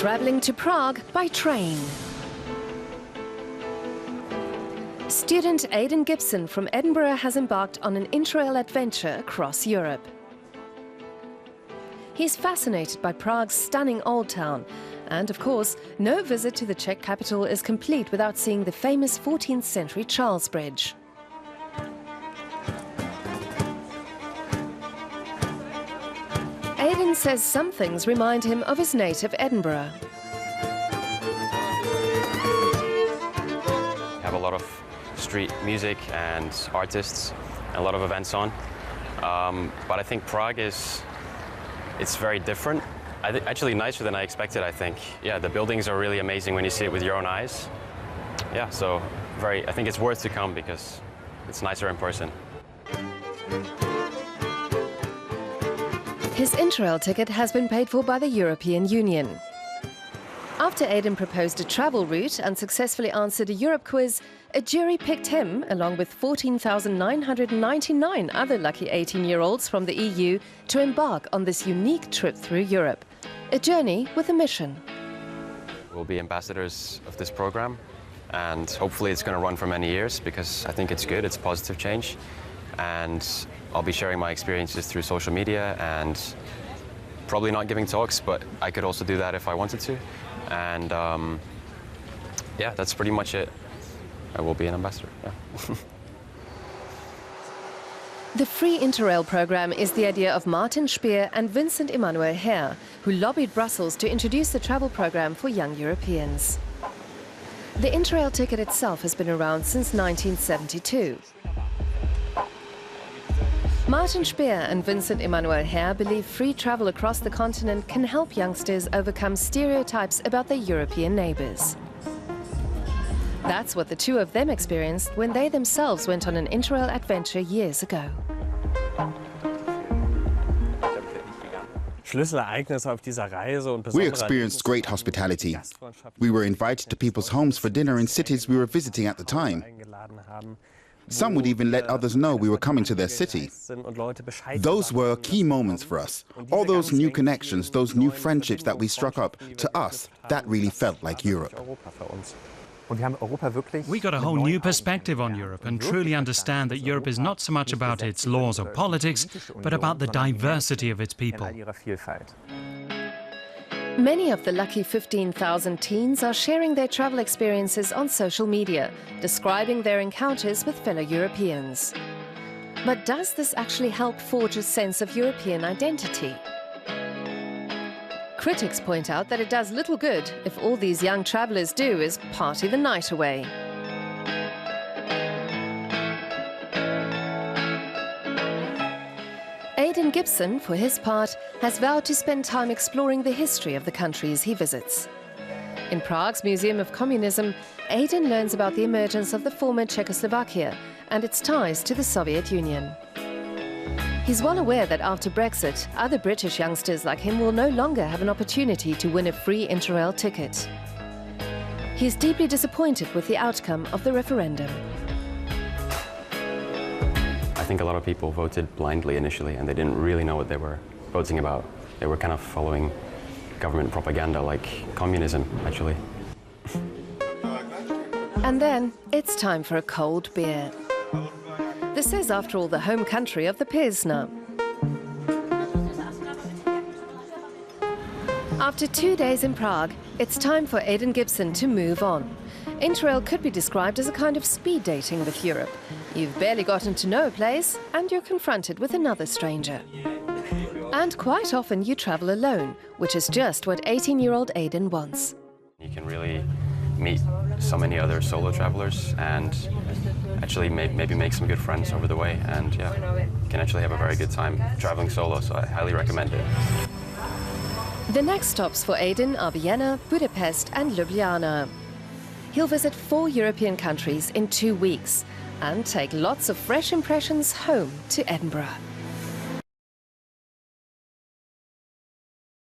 Travelling to Prague by train. Student Aidan Gibson from Edinburgh has embarked on an Interrail adventure across Europe. He's fascinated by Prague's stunning old town, and of course, no visit to the Czech capital is complete without seeing the famous 14th century Charles Bridge. Aidan says some things remind him of his native Edinburgh. We have a lot of street music and artists, and a lot of events on. But I think Prague it's very different. Actually nicer than I expected, I think. Yeah, the buildings are really amazing when you see it with your own eyes. Yeah, so I think it's worth to come because it's nicer in person. His Interrail ticket has been paid for by the European Union. After Aidan proposed a travel route and successfully answered a Europe quiz, a jury picked him, along with 14,999 other lucky 18-year-olds from the EU, to embark on this unique trip through Europe. A journey with a mission. We'll be ambassadors of this program, and hopefully it's going to run for many years because I think it's good, it's positive change. And I'll be sharing my experiences through social media and probably not giving talks, but I could also do that if I wanted to. And yeah, that's pretty much it. I will be an ambassador, yeah. The free Interrail program is the idea of Martin Speer and Vincent Emmanuel Herr, who lobbied Brussels to introduce the travel program for young Europeans. The Interrail ticket itself has been around since 1972. Martin Speer and Vincent Emmanuel Herr believe free travel across the continent can help youngsters overcome stereotypes about their European neighbours. That's what the two of them experienced when they themselves went on an Interrail adventure years ago. We experienced great hospitality. We were invited to people's homes for dinner in cities we were visiting at the time. Some would even let others know we were coming to their city. Those were key moments for us. All those new connections, those new friendships that we struck up, to us, that really felt like Europe. We got a whole new perspective on Europe and truly understand that Europe is not so much about its laws or politics, but about the diversity of its people. Many of the lucky 15,000 teens are sharing their travel experiences on social media, describing their encounters with fellow Europeans. But does this actually help forge a sense of European identity? Critics point out that it does little good if all these young travellers do is party the night away. Aidan Gibson, for his part, has vowed to spend time exploring the history of the countries he visits. In Prague's Museum of Communism, Aidan learns about the emergence of the former Czechoslovakia and its ties to the Soviet Union. He's well aware that after Brexit, other British youngsters like him will no longer have an opportunity to win a free Interrail ticket. He's deeply disappointed with the outcome of the referendum. I think a lot of people voted blindly initially and they didn't really know what they were voting about. They were kind of following government propaganda like communism, actually. And then it's time for a cold beer. This is, after all, the home country of the Pilsner. After 2 days in Prague, it's time for Aidan Gibson to move on. Interrail could be described as a kind of speed dating with Europe. You've barely gotten to know a place, and you're confronted with another stranger. And quite often you travel alone, which is just what 18-year-old Aidan wants. You can really meet so many other solo travelers and actually maybe make some good friends over the way, and yeah, you can actually have a very good time traveling solo, so I highly recommend it. The next stops for Aidan are Vienna, Budapest and Ljubljana. He'll visit 4 European countries in 2 weeks and take lots of fresh impressions home to Edinburgh.